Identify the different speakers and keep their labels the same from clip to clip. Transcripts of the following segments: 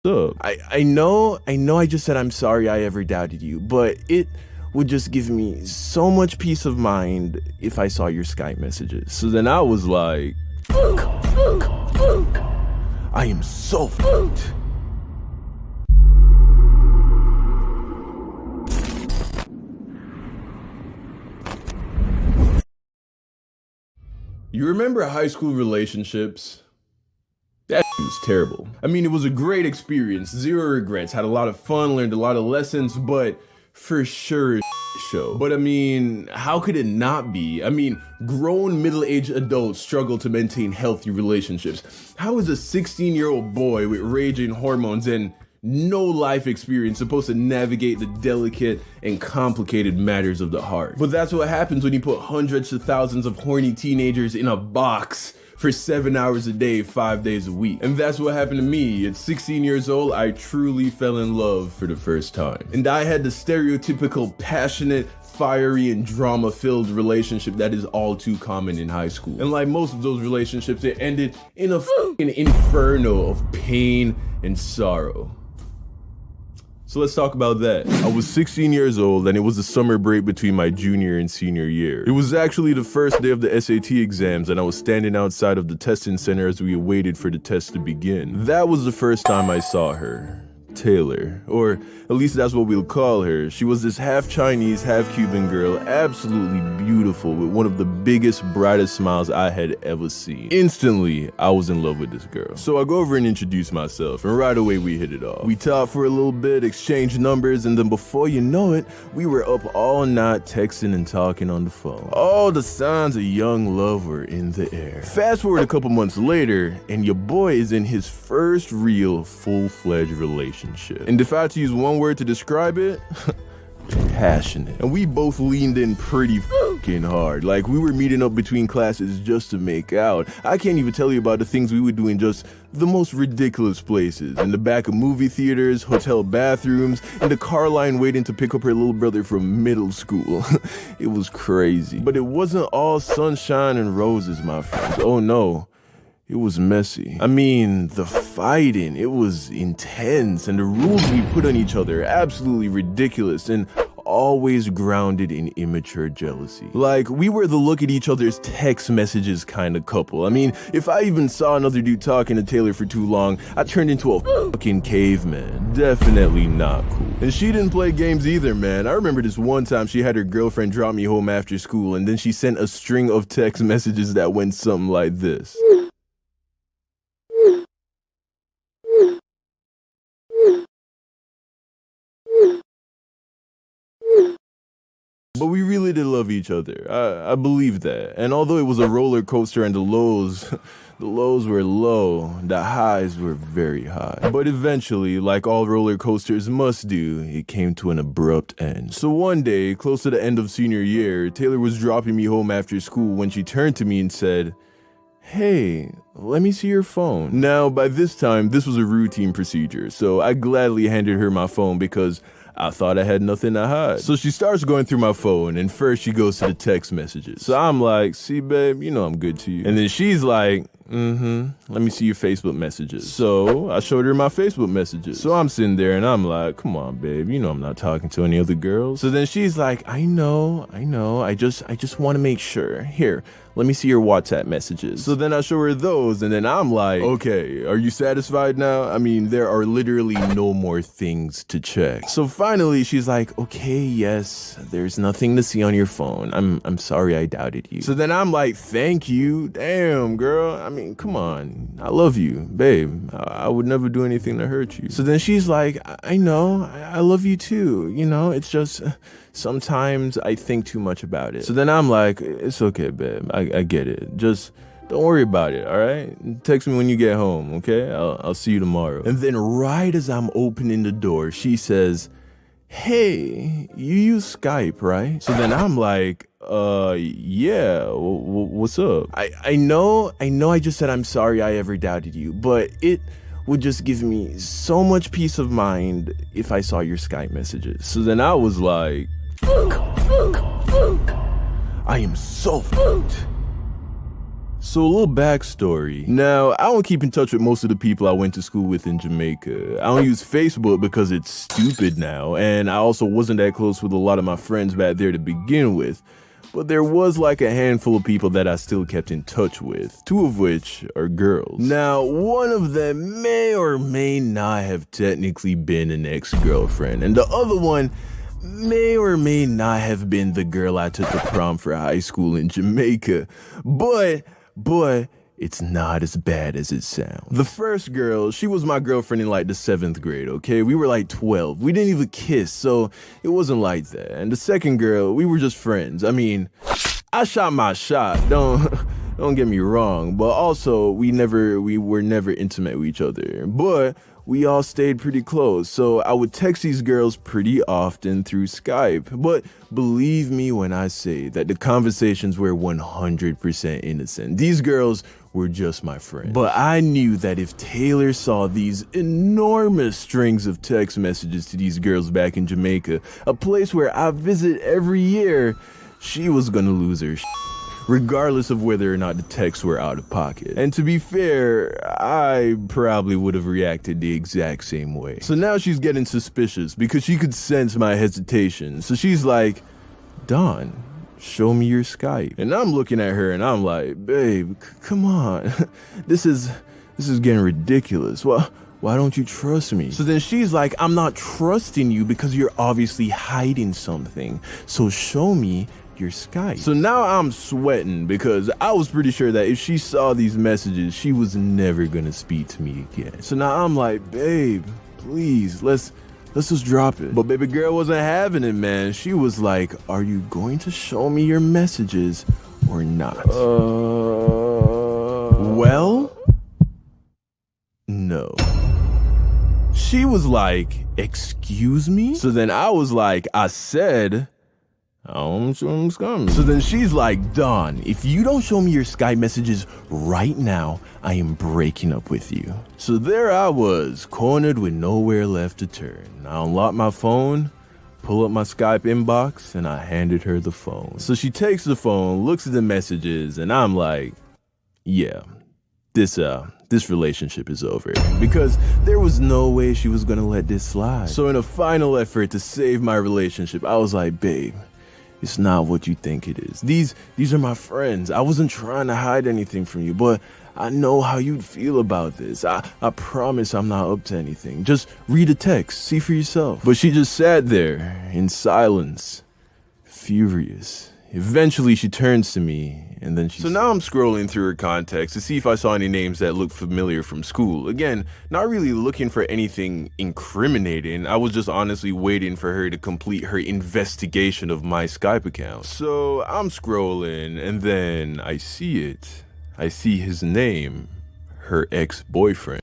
Speaker 1: up? I know I just said I'm sorry I ever doubted you, but it would just give me so much peace of mind if I saw your Skype messages. So then I was like, I am so fucked. You remember high school relationships? That was terrible. I mean, it was a great experience, zero regrets, had a lot of fun, learned a lot of lessons, but for sure show. But I mean, how could it not be? I mean, grown middle-aged adults struggle to maintain healthy relationships. How is a 16-year-old boy with raging hormones and no life experience supposed to navigate the delicate and complicated matters of the heart? But that's what happens when you put hundreds to thousands of horny teenagers in a box for 7 hours a day, 5 days a week. And that's what happened to me. At 16 years old, I truly fell in love for the first time. And I had the stereotypical passionate, fiery, and drama-filled relationship that is all too common in high school. And like most of those relationships, it ended in a fucking inferno of pain and sorrow. So let's talk about that. I was 16 years old and it was the summer break between my junior and senior year. It was actually the first day of the SAT exams and I was standing outside of the testing center as we awaited for the test to begin. That was the first time I saw her. Taylor, or at least that's what we'll call her. She was this half Chinese, half Cuban girl, absolutely beautiful with one of the biggest, brightest smiles I had ever seen. Instantly, I was in love with this girl. So I go over and introduce myself, and right away we hit it off. We talked for a little bit, exchanged numbers, and then before you know it, we were up all night texting and talking on the phone. All the signs of young love were in the air. Fast forward a couple months later, and your boy is in his first real, full-fledged relationship. And if I had to use one word to describe it, passionate. And we both leaned in pretty fucking hard. Like we were meeting up between classes just to make out. I can't even tell you about the things we would do in just the most ridiculous places. In the back of movie theaters, hotel bathrooms, in the car line waiting to pick up her little brother from middle school. It was crazy. But it wasn't all sunshine and roses, my friends. Oh no. It was messy. I mean, the fighting, it was intense, and the rules we put on each other, absolutely ridiculous, and always grounded in immature jealousy. Like, we were the look at each other's text messages kind of couple. I mean, if I even saw another dude talking to Taylor for too long, I turned into a fucking caveman. Definitely not cool. And she didn't play games either, man. I remember this one time she had her girlfriend drop me home after school, and then she sent a string of text messages that went something like this. But we really did love each other. I believe that. And although it was a roller coaster and the lows were low, the highs were very high. But eventually, like all roller coasters must do, it came to an abrupt end. So one day, close to the end of senior year, Taylor was dropping me home after school when she turned to me and said, "Hey, let me see your phone." Now, by this time, this was a routine procedure, so I gladly handed her my phone because I thought I had nothing to hide. So she starts going through my phone, and first she goes to the text messages. So I'm like, "See, babe, you know I'm good to you." And then she's like, let me see your Facebook messages. So I showed her my Facebook messages. So I'm sitting there and I'm like, "Come on, babe, you know I'm not talking to any other girls." So then she's like, I know, I just want to make sure. Here, let me see your WhatsApp messages. So then I show her those, and then I'm like, okay, are you satisfied now? I mean, there are literally no more things to check. So finally, she's like, okay, yes, there's nothing to see on your phone. I'm sorry I doubted you. So then I'm like, thank you. Damn, girl. I mean, come on. I love you, babe. I would never do anything to hurt you. So then she's like, I know, I love you too. You know, it's just sometimes I think too much about it. So then I'm like, it's okay, babe. I get it. Just don't worry about it, all right? Text me when you get home, okay? I'll see you tomorrow. And then right as I'm opening the door, she says, hey, you use Skype, right? So then I'm like, yeah, what's up? I know I just said I'm sorry I ever doubted you, but it would just give me so much peace of mind if I saw your Skype messages. So then I was like, I am so fucked. So a little backstory. Now, I don't keep in touch with most of the people I went to school with in Jamaica. I don't use Facebook because it's stupid now, and I also wasn't that close with a lot of my friends back there to begin with. But there was like a handful of people that I still kept in touch with, two of which are girls. Now, one of them may or may not have technically been an ex-girlfriend, and the other one may or may not have been the girl I took to prom for high school in Jamaica. But it's not as bad as it sounds. The first girl, she was my girlfriend in like the 7th grade, okay? We were like 12. We didn't even kiss, so it wasn't like that. And the second girl, we were just friends. I mean, I shot my shot. Don't get me wrong, but also we were never intimate with each other. But we all stayed pretty close, so I would text these girls pretty often through Skype. But believe me when I say that the conversations were 100% innocent. These girls were just my friends. But I knew that if Taylor saw these enormous strings of text messages to these girls back in Jamaica, a place where I visit every year, she was gonna lose her shit, regardless of whether or not the texts were out of pocket. And to be fair, I probably would have reacted the exact same way. So now she's getting suspicious because she could sense my hesitation. So she's like, Don, show me your Skype. And I'm looking at her and I'm like, babe, come on. This is getting ridiculous. Well, why don't you trust me? So then she's like, I'm not trusting you because you're obviously hiding something. So show me your Skype. So now I'm sweating because I was pretty sure that if she saw these messages, she was never gonna speak to me again. So now I'm like, babe, please, let's just drop it. But baby girl wasn't having it, man. She was like, are you going to show me your messages or not? Well, no. She was like, excuse me? So then I was like, I said, I'm coming. So then she's like, Don, if you don't show me your Skype messages right now, I am breaking up with you. So there I was, cornered with nowhere left to turn. I unlocked my phone, pull up my Skype inbox, and I handed her the phone. So she takes the phone, looks at the messages, and I'm like, yeah, this relationship is over. Because there was no way she was gonna let this slide. So in a final effort to save my relationship, I was like, babe, it's not what you think it is. These are my friends. I wasn't trying to hide anything from you, but I know how you'd feel about this. I promise I'm not up to anything. Just read a text, see for yourself. But she just sat there in silence, furious. Eventually she turns to me and then So now I'm scrolling through her contacts to see if I saw any names that looked familiar from school. Again, not really looking for anything incriminating. I was just honestly waiting for her to complete her investigation of my Skype account. So I'm scrolling and then I see it. I see his name, her ex-boyfriend.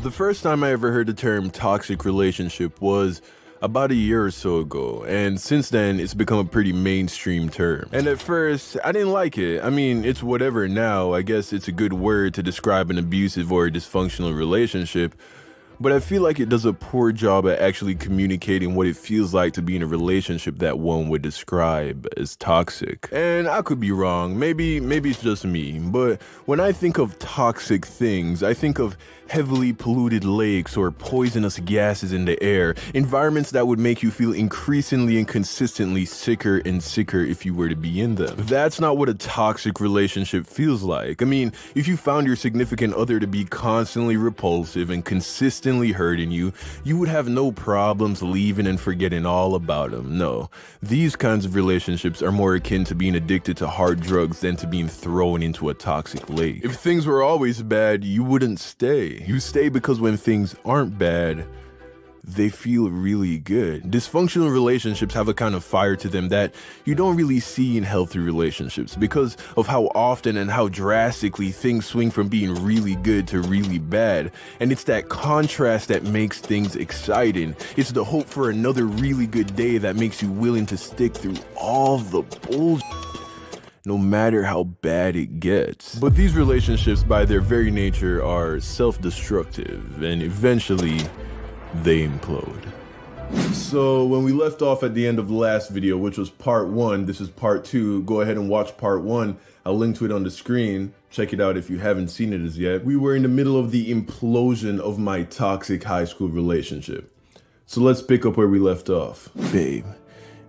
Speaker 1: The first time I ever heard the term toxic relationship was about a year or so ago, and since then it's become a pretty mainstream term. And at first, I didn't like it. I mean, it's whatever now. I guess it's a good word to describe an abusive or dysfunctional relationship, but I feel like it does a poor job at actually communicating what it feels like to be in a relationship that one would describe as toxic. And I could be wrong, maybe it's just me, but when I think of toxic things, I think of heavily polluted lakes or poisonous gases in the air, environments that would make you feel increasingly and consistently sicker and sicker if you were to be in them. That's not what a toxic relationship feels like. I mean, if you found your significant other to be constantly repulsive and consistently hurting you, you would have no problems leaving and forgetting all about them. No, these kinds of relationships are more akin to being addicted to hard drugs than to being thrown into a toxic lake. If things were always bad, you wouldn't stay. You stay because when things aren't bad, they feel really good. Dysfunctional relationships have a kind of fire to them that you don't really see in healthy relationships because of how often and how drastically things swing from being really good to really bad. And it's that contrast that makes things exciting. It's the hope for another really good day that makes you willing to stick through all the bullshit. no matter how bad it gets. But these relationships, by their very nature, are self-destructive, and eventually they implode. So when we left off at the end of the last video, which was part 1, this is part 2. Go ahead and watch part 1. I'll link to it on the screen. Check it out if you haven't seen it as yet. We were in the middle of the implosion of my toxic high school relationship. So let's pick up where we left off. Babe,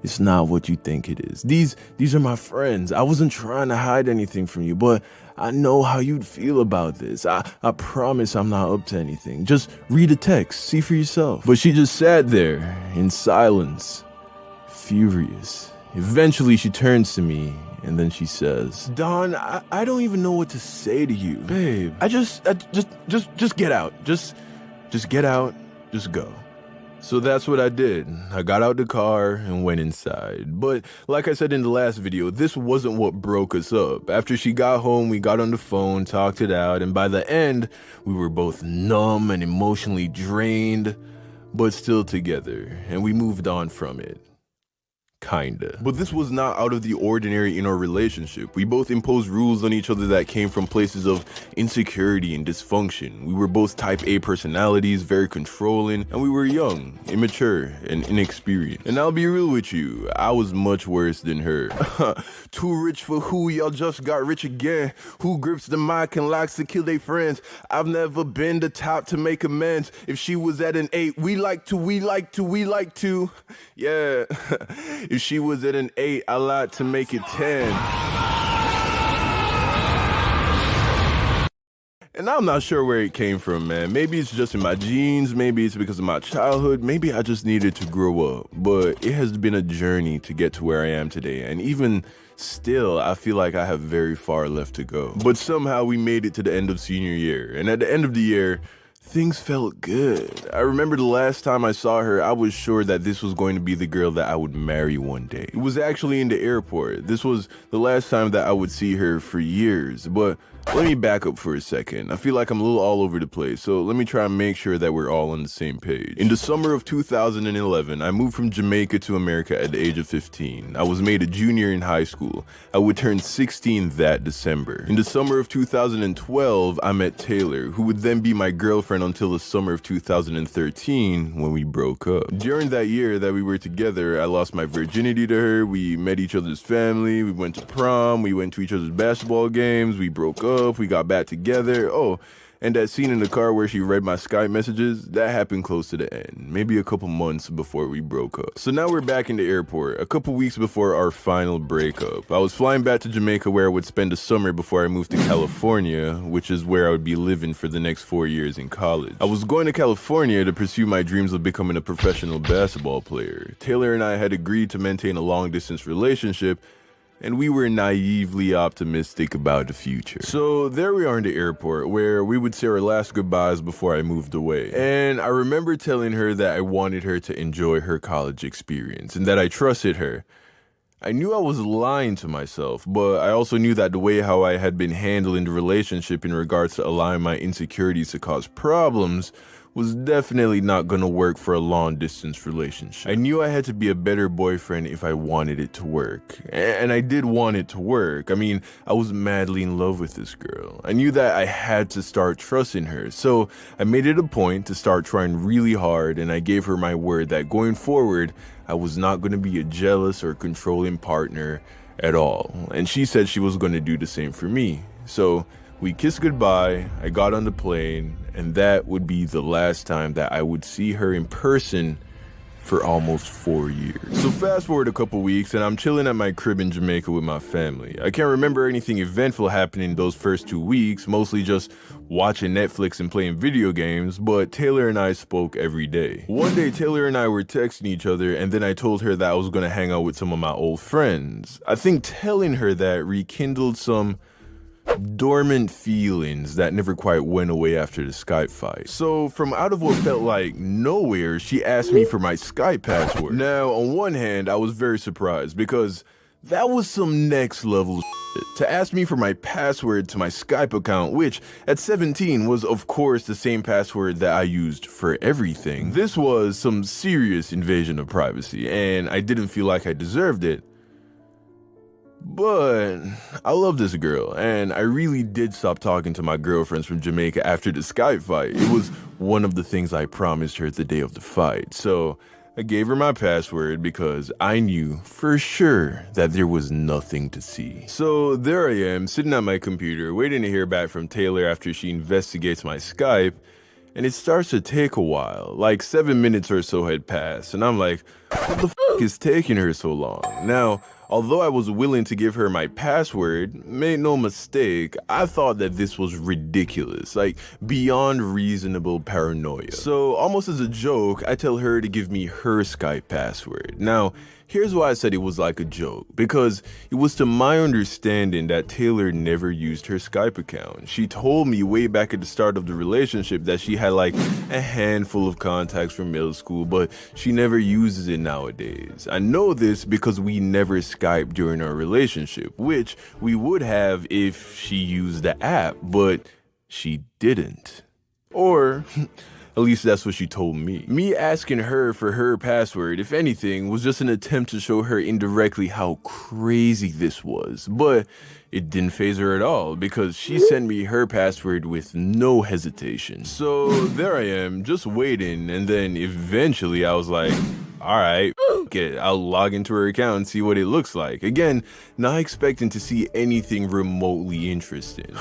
Speaker 1: it's not what you think it is. These are my friends. I wasn't trying to hide anything from you, but I know how you'd feel about this. I promise I'm not up to anything. Just read a text, see for yourself. But she just sat there in silence, furious. Eventually she turns to me and then she says, Don, I don't even know what to say to you. Babe, just get out. Just get out, just go. So that's what I did. I got out the car and went inside. But like I said in the last video, this wasn't what broke us up. After she got home, we got on the phone, talked it out, and by the end, we were both numb and emotionally drained, but still together, and we moved on from it. Kinda. But this was not out of the ordinary in our relationship. We both imposed rules on each other that came from places of insecurity and dysfunction. We were both type A personalities, very controlling, and we were young, immature, and inexperienced. And I'll be real with you, I was much worse than her. Too rich for who, y'all just got rich again. Who grips the mic and likes to kill their friends. I've never been the top to make amends. If she was at an 8, we like to. Yeah. If she was at an 8, I like to make it 10. And I'm not sure where it came from, man. Maybe it's just in my genes, maybe it's because of my childhood, maybe I just needed to grow up. But it has been a journey to get to where I am today, and even still, I feel like I have very far left to go. But somehow we made it to the end of senior year, and at the end of the year, things felt good. I remember the last time I saw her, I was sure that this was going to be the girl that I would marry one day. It was actually in the airport. This was the last time that I would see her for years, but let me back up for a second. I feel like I'm a little all over the place, so let me try and make sure that we're all on the same page. In the summer of 2011, I moved from Jamaica to America at the age of 15. I was made a junior in high school. I would turn 16 that December. In the summer of 2012, I met Taylor, who would then be my girlfriend until the summer of 2013 when we broke up. During that year that we were together, I lost my virginity to her. We met each other's family. We went to prom. We went to each other's basketball games. We broke up. We got back together. Oh, and that scene in the car where she read my Skype messages, that happened close to the end, maybe a couple months before we broke up. So now we're back in the airport, a couple weeks before our final breakup. I was flying back to Jamaica where I would spend the summer before I moved to California, which is where I would be living for the next 4 years in college. I was going to California to pursue my dreams of becoming a professional basketball player. Taylor and I had agreed to maintain a long-distance relationship, and we were naively optimistic about the future. So there we are in the airport where we would say our last goodbyes before I moved away. And I remember telling her that I wanted her to enjoy her college experience and that I trusted her. I knew I was lying to myself, but I also knew that the way how I had been handling the relationship in regards to allowing my insecurities to cause problems was definitely not gonna work for a long-distance relationship. I knew I had to be a better boyfriend if I wanted it to work. And I did want it to work. I mean, I was madly in love with this girl. I knew that I had to start trusting her. So I made it a point to start trying really hard, and I gave her my word that going forward, I was not gonna be a jealous or controlling partner at all. And she said she was gonna do the same for me. So we kissed goodbye, I got on the plane, and that would be the last time that I would see her in person for almost 4 years. So fast forward a couple weeks and I'm chilling at my crib in Jamaica with my family. I can't remember anything eventful happening those first 2 weeks, mostly just watching Netflix and playing video games, but Taylor and I spoke every day. One day Taylor and I were texting each other, and then I told her that I was gonna hang out with some of my old friends. I think telling her that rekindled some dormant feelings that never quite went away after the Skype fight. So from out of what felt like nowhere, she asked me for my Skype password. Now, on one hand, I was very surprised because that was some next level shit. To ask me for my password to my Skype account, which at 17 was of course the same password that I used for everything. This was some serious invasion of privacy, and I didn't feel like I deserved it. But I love this girl, and I really did stop talking to my girlfriends from Jamaica after the Skype fight. It was one of the things I promised her the day of the fight. So I gave her my password because I knew for sure that there was nothing to see. So there I am, sitting at my computer, waiting to hear back from Taylor after she investigates my Skype. And it starts to take a while, like 7 minutes or so had passed, and I'm like, what the f is taking her so long? Now, although I was willing to give her my password, made no mistake, I thought that this was ridiculous, like beyond reasonable paranoia. So almost as a joke, I tell her to give me her Skype password. Now, here's why I said it was like a joke, because it was to my understanding that Taylor never used her Skype account. She told me way back at the start of the relationship that she had like a handful of contacts from middle school, but she never uses it nowadays. I know this because we never Skyped during our relationship, which we would have if she used the app, but she didn't. Or at least that's what she told me. Me asking her for her password, if anything, was just an attempt to show her indirectly how crazy this was. But it didn't faze her at all because she sent me her password with no hesitation. So there I am, just waiting, and then eventually I was like, all right, I'll log into her account and see what it looks like. Again, not expecting to see anything remotely interesting.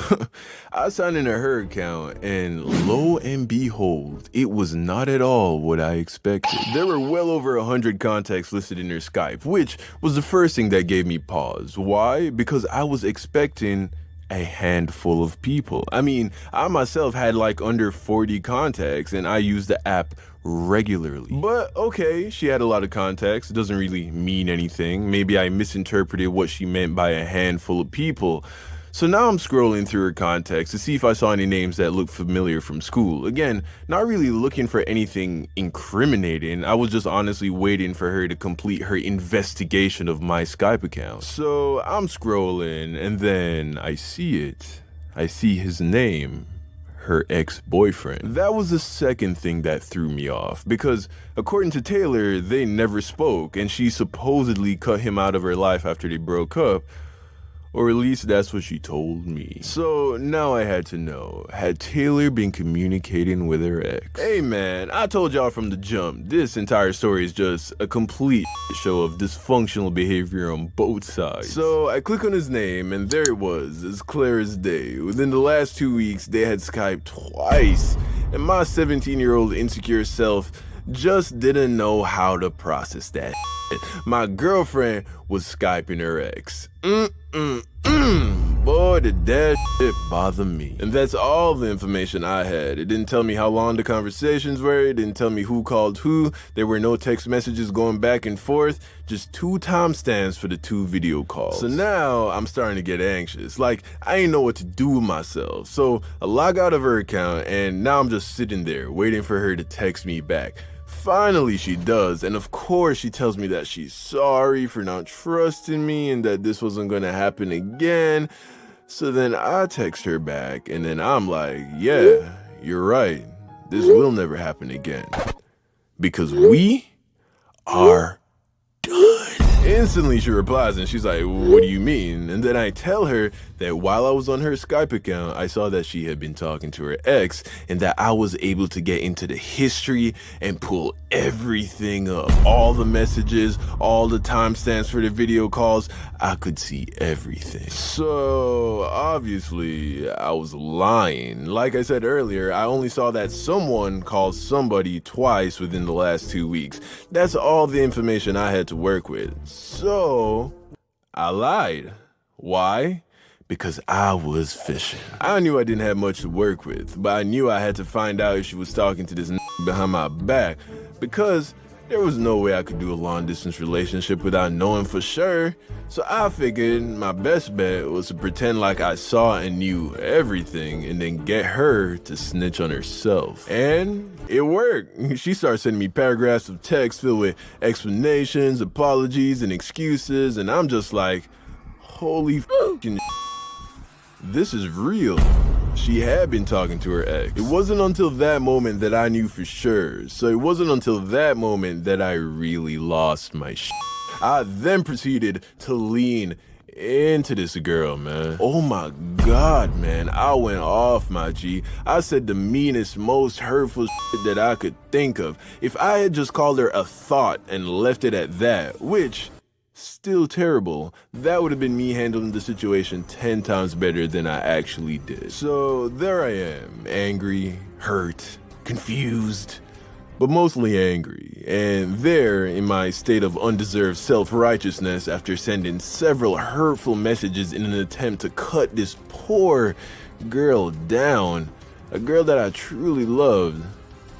Speaker 1: I signed into her account and lo and behold, it was not at all what I expected. There were well over 100 contacts listed in her Skype, which was the first thing that gave me pause. Why? Because I was expecting a handful of people. I mean, I myself had like under 40 contacts and I used the app regularly. But okay, she had a lot of contacts. It doesn't really mean anything. Maybe I misinterpreted what she meant by a handful of people. So now I'm scrolling through her contacts to see if I saw any names that looked familiar from school. Again, not really looking for anything incriminating. I was just honestly waiting for her to complete her investigation of my Skype account. So I'm scrolling and then I see it. I see his name. Her ex-boyfriend. That was the second thing that threw me off because according to Taylor, they never spoke and she supposedly cut him out of her life after they broke up. Or at least that's what she told me. So now I had to know, had Taylor been communicating with her ex? Hey man, I told y'all from the jump, this entire story is just a complete show of dysfunctional behavior on both sides. So I click on his name and there it was, as clear as day. Within the last 2 weeks, they had Skyped twice. And my 17-year-old insecure self just didn't know how to process that. My girlfriend was Skyping her ex. Boy, did that shit bother me. And that's all the information I had. It didn't tell me how long the conversations were. It didn't tell me who called who. There were no text messages going back and forth. Just 2 timestamps for the 2 video calls. So now I'm starting to get anxious. Like, I ain't know what to do with myself. So I log out of her account and now I'm just sitting there waiting for her to text me back. Finally she does, and of course she tells me that she's sorry for not trusting me and that this wasn't gonna happen again. So then I text her back and then I'm like, yeah, you're right. This will never happen again. Because we are done. Instantly she replies and she's like, what do you mean? And then I tell her that while I was on her Skype account, I saw that she had been talking to her ex and that I was able to get into the history and pull everything up. All the messages, all the timestamps for the video calls, I could see everything. So obviously I was lying. Like I said earlier, I only saw that someone called somebody twice within the last 2 weeks. That's all the information I had to work with. So I lied. Why? Because I was fishing. I knew I didn't have much to work with, but I knew I had to find out if she was talking to this behind my back, because there was no way I could do a long-distance relationship without knowing for sure. So I figured my best bet was to pretend like I saw and knew everything and then get her to snitch on herself. And it worked. She started sending me paragraphs of text filled with explanations, apologies, and excuses, and I'm just like, holy f***ing this is real. She had been talking to her ex. It wasn't until that moment that I knew for sure. So it wasn't until that moment that I really lost my shit. I then proceeded to lean into this girl, man. Oh my God, man. I went off, my G. I said the meanest, most hurtful shit that I could think of. If I had just called her a thought and left it at that, which, still terrible, that would have been me handling the situation 10 times better than I actually did. So there I am, angry, hurt, confused, but mostly angry. And there, in my state of undeserved self-righteousness after sending several hurtful messages in an attempt to cut this poor girl down, a girl that I truly loved,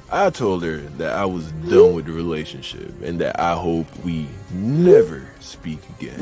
Speaker 1: I told her that I was done with the relationship and that I hope we never speak again.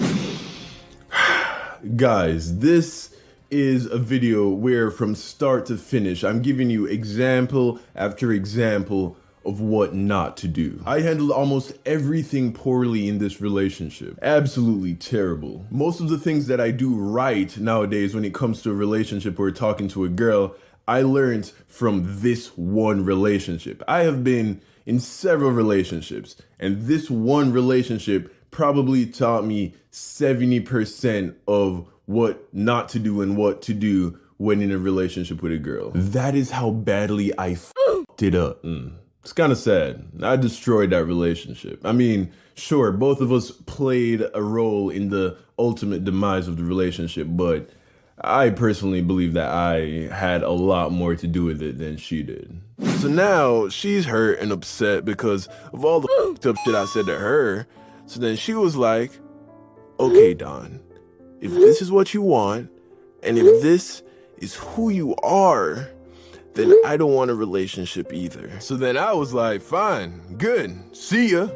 Speaker 1: Guys, this is a video where from start to finish, I'm giving you example after example of what not to do. I handled almost everything poorly in this relationship. Absolutely terrible. Most of the things that I do right nowadays when it comes to a relationship or talking to a girl, I learned from this one relationship. I have been in several relationships, and this one relationship probably taught me 70% of what not to do and what to do when in a relationship with a girl. That is how badly I f***ed it up. It's kind of sad. I destroyed that relationship. I mean, sure, both of us played a role in the ultimate demise of the relationship, but I personally believe that I had a lot more to do with it than she did. So now she's hurt and upset because of all the f***ed up shit I said to her. So then she was like, okay, Don, if this is what you want, and if this is who you are, then I don't want a relationship either. So then I was like, fine, good, see ya.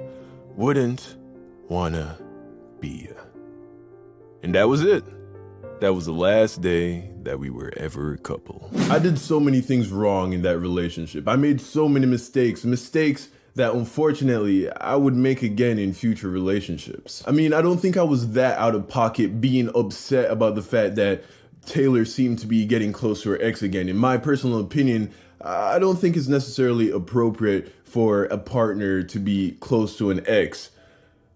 Speaker 1: Wouldn't wanna be ya. And that was it. That was the last day that we were ever a couple. I did so many things wrong in that relationship. I made so many mistakes that unfortunately I would make again in future relationships. I mean, I don't think I was that out of pocket being upset about the fact that Taylor seemed to be getting close to her ex again. In my personal opinion, I don't think it's necessarily appropriate for a partner to be close to an ex.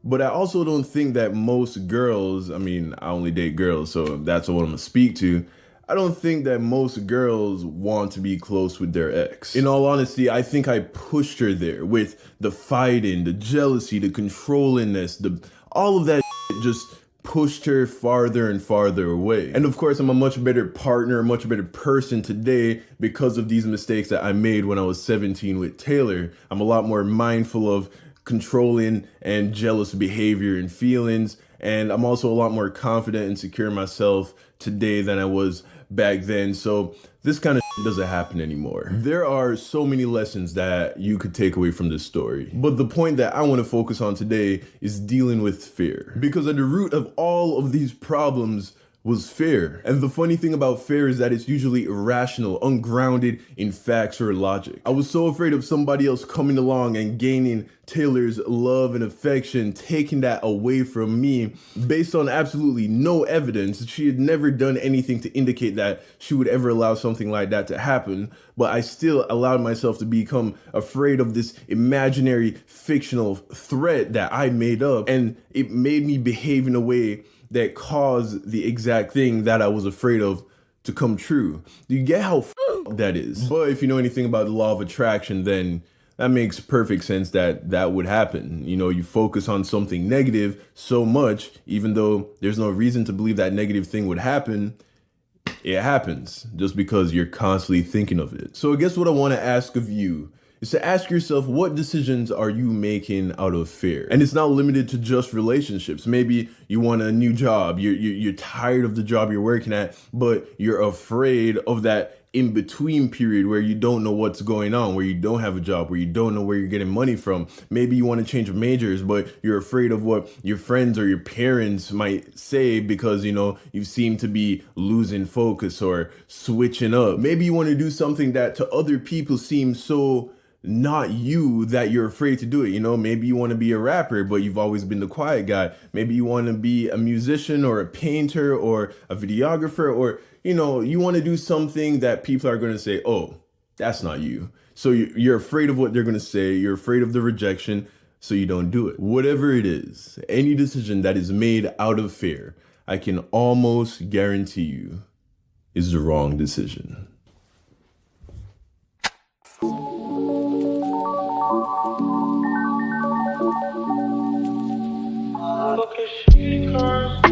Speaker 1: But I also don't think that most girls, I mean, I only date girls, so that's what I'm gonna speak to. I don't think that most girls want to be close with their ex. In all honesty, I think I pushed her there with the fighting, the jealousy, the controllingness, all of that just pushed her farther and farther away. And of course, I'm a much better partner, a much better person today because of these mistakes that I made when I was 17 with Taylor. I'm a lot more mindful of controlling and jealous behavior and feelings. And I'm also a lot more confident and secure in myself today than I was back then. So this kind of doesn't happen anymore. There are so many lessons that you could take away from this story. But the point that I want to focus on today is dealing with fear. Because at the root of all of these problems was fear. And the funny thing about fear is that it's usually irrational, ungrounded in facts or logic. I was so afraid of somebody else coming along and gaining Taylor's love and affection, taking that away from me based on absolutely no evidence. She had never done anything to indicate that she would ever allow something like that to happen. But I still allowed myself to become afraid of this imaginary fictional threat that I made up. And it made me behave in a way that caused the exact thing that I was afraid of to come true. Do you get how that is? But if you know anything about the law of attraction, then that makes perfect sense that that would happen. You know, you focus on something negative so much, even though there's no reason to believe that negative thing would happen, it happens just because you're constantly thinking of it. So I guess what I want to ask of you is to ask yourself, what decisions are you making out of fear? And it's not limited to just relationships. Maybe you want a new job, you're tired of the job you're working at, but you're afraid of that in-between period where you don't know what's going on, where you don't have a job, where you don't know where you're getting money from. Maybe you want to change majors, but you're afraid of what your friends or your parents might say because, you know, you seem to be losing focus or switching up. Maybe you want to do something that to other people seems so not you that you're afraid to do it. You know, maybe you want to be a rapper, but you've always been the quiet guy. Maybe you want to be a musician or a painter or a videographer, or, you know, you want to do something that people are going to say, oh, that's not you. So you're afraid of what they're going to say. You're afraid of the rejection, so you don't do it. Whatever it is, any decision that is made out of fear, I can almost guarantee you is the wrong decision.
Speaker 2: Look at she cars.